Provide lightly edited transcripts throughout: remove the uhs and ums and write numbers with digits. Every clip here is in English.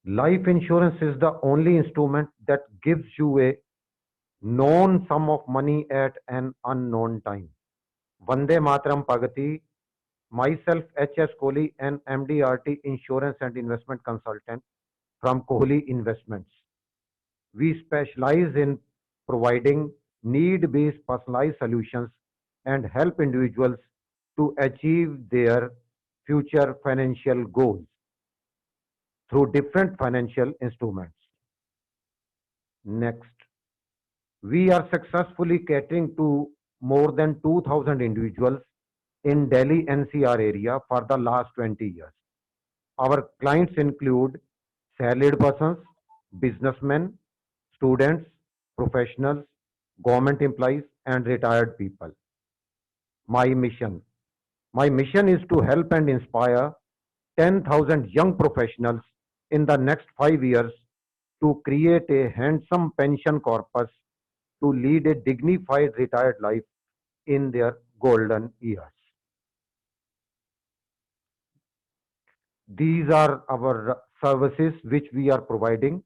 Life insurance is the only instrument that gives you a known sum of money at an unknown time. Vande Mataram Pagati, myself H.S. Kohli, an MDRT insurance and investment consultant from Kohli Investments. We specialize in providing need based personalized solutions and help individuals to achieve their future financial goals through different financial instruments. Next, we are successfully catering to more than 2,000 individuals in Delhi NCR area for the last 20 years. Our clients include salaried persons, businessmen, students, professionals, government employees, and retired people. My mission. My mission is to help and inspire 10,000 young professionals in the next 5 years to create a handsome pension corpus to lead a dignified retired life in their golden years. These are our services which we are providing.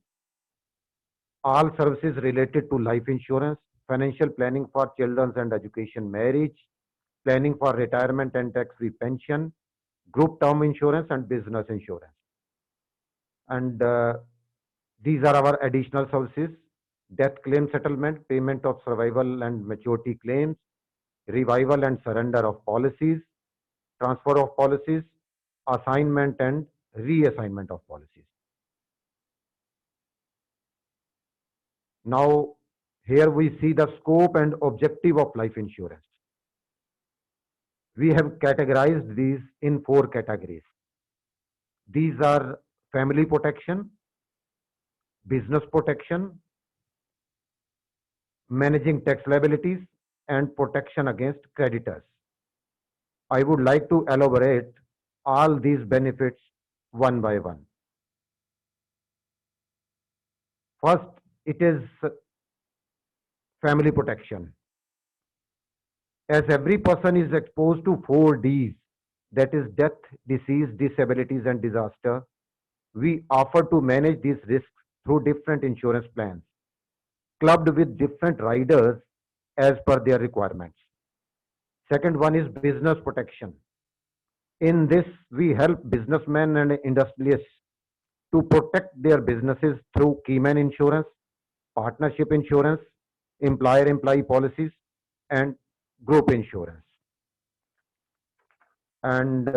All services related to life insurance, financial planning for children's and education, marriage, planning for retirement and tax-free pension, group term insurance and business insurance. And these are our additional services: death claim settlement, payment of survival and maturity claims, revival and surrender of policies, transfer of policies, assignment and reassignment of policies. Now, here we see the scope and objective of life insurance. We have categorized these in four categories. These are family protection, business protection, managing tax liabilities, and protection against creditors. I would like to elaborate all these benefits one by one. First, it is family protection. As every person is exposed to 4 Ds, that is death, disease, disabilities, and disaster, we offer to manage these risks through different insurance plans, clubbed with different riders as per their requirements. Second one is business protection. In this, we help businessmen and industrialists to protect their businesses through keyman insurance, partnership insurance, employer employee policies, and group insurance. And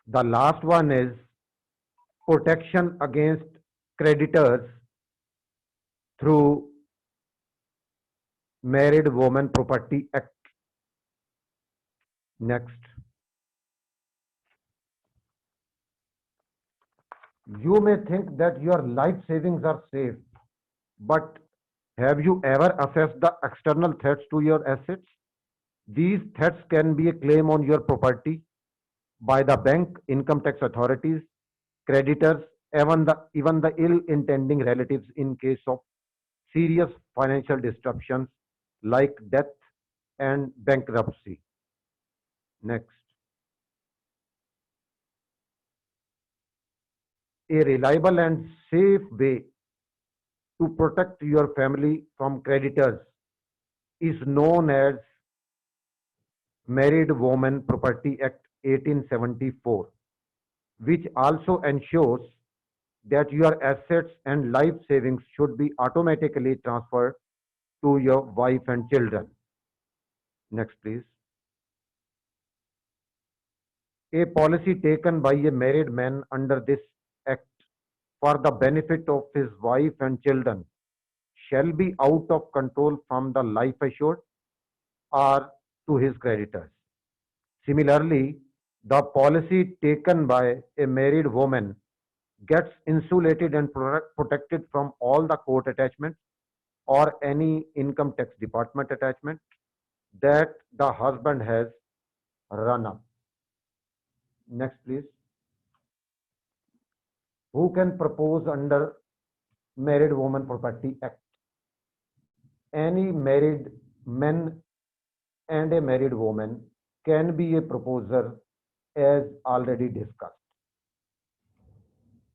the last one is protection against creditors through Married Women Property Act. Next, you may think that your life savings are safe, but have you ever assessed the external threats to your assets? These threats can be a claim on your property by the bank, income tax authorities, creditors, even the ill-intending relatives in case of serious financial disruptions like death and bankruptcy. Next, a reliable and safe way to protect your family from creditors is known as Married Women Property Act 1874, which also ensures that your assets and life savings should be automatically transferred to your wife and children. Next, please. A policy taken by a married man under this act for the benefit of his wife and children shall be out of control from the life assured or to his creditors. Similarly, the policy taken by a married woman gets insulated and protected from all the court attachments or any income tax department attachment that the husband has run up. Next, please. Who can propose under Married Woman Property Act? Any married man and a married woman can be a proposer as already discussed.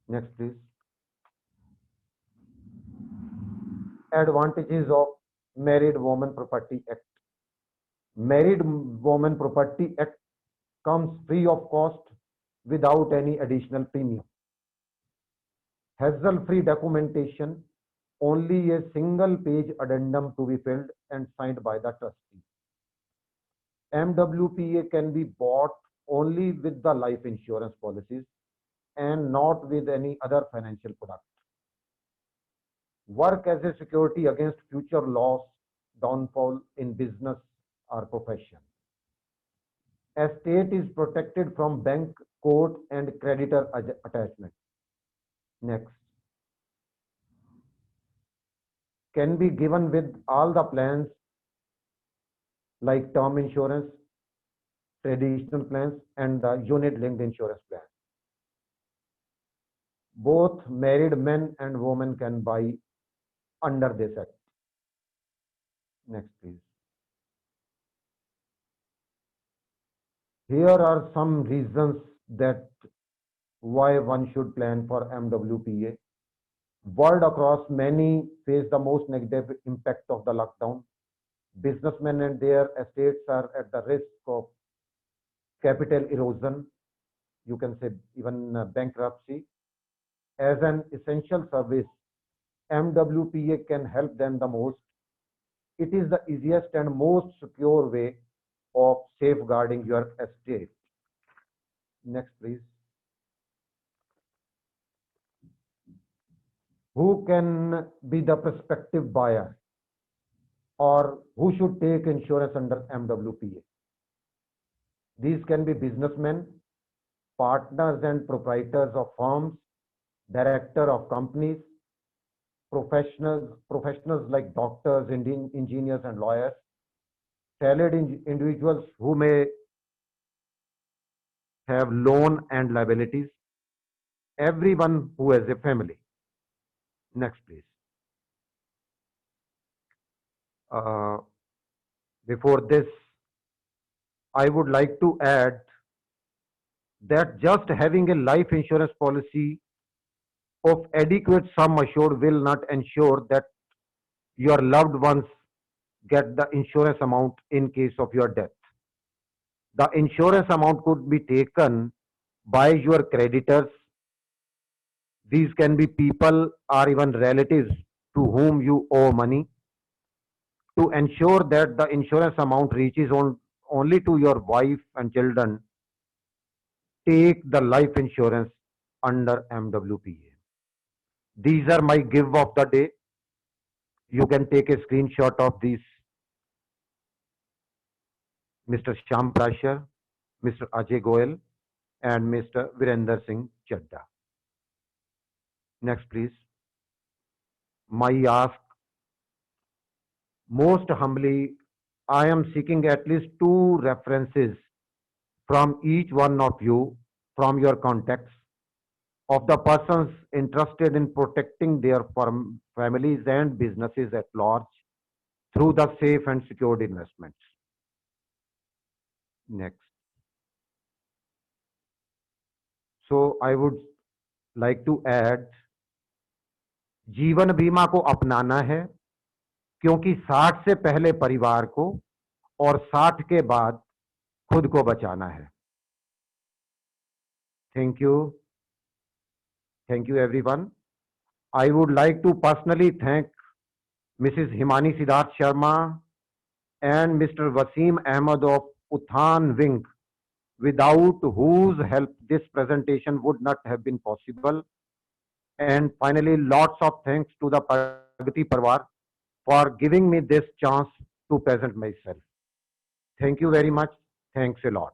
Next, please. Advantages of Married Women Property Act. Married Women Property Act comes free of cost without any additional premium. Hassle-free documentation, only a single page addendum to be filled and signed by the trustee. MWPA can be bought only with the life insurance policies and not with any other financial product. Work as a security against future loss, downfall in business or profession. Estate is protected from bank, court, and creditor attachment. Next. Can be given with all the plans like term insurance, traditional plans, and the unit linked insurance plan. Both married men and women can buy under this act. Next, please. Here are some reasons that why one should plan for MWPA. World across, many face the most negative impact of the lockdown. Businessmen and their estates are at the risk of capital erosion, you can say even bankruptcy. As an essential service, MWPA can help them the most. It is the easiest and most secure way of safeguarding your estate. Next, please. Who can be the prospective buyer or who should take insurance under MWPA? These can be businessmen, partners and proprietors of firms, director of companies, professionals like doctors, engineers and lawyers, salaried individuals who may have loan and liabilities, everyone who has a family. Next, please. Before this, I would like to add that just having a life insurance policy of adequate sum assured will not ensure that your loved ones get the insurance amount in case of your death. The insurance amount could be taken by your creditors. These can be people or even relatives to whom you owe money. To ensure that the insurance amount reaches only to your wife and children, take the life insurance under MWPA. These are my give of the day. You can take a screenshot of these. Mr. Shyam Prashar, Mr. Ajay Goyal, and Mr. Virender Singh Chadda. Next, please. My ask, most humbly, I am seeking at least 2 references from each one of you, from your contacts, of the persons interested in protecting their families and businesses at large through the safe and secured investments. Next. So I would like to add, जीवन बीमा को अपनाना है क्योंकि 60 से पहले परिवार को और 60 के बाद खुद को बचाना है. Thank you. Thank you everyone. I would like to personally thank Mrs. Himani Siddharth Sharma and Mr. Wasim Ahmed of Uthan Wing, without whose help this presentation would not have been possible. And finally, lots of thanks to the Pragati Parvar for giving me this chance to present myself. Thank you very much. Thanks a lot.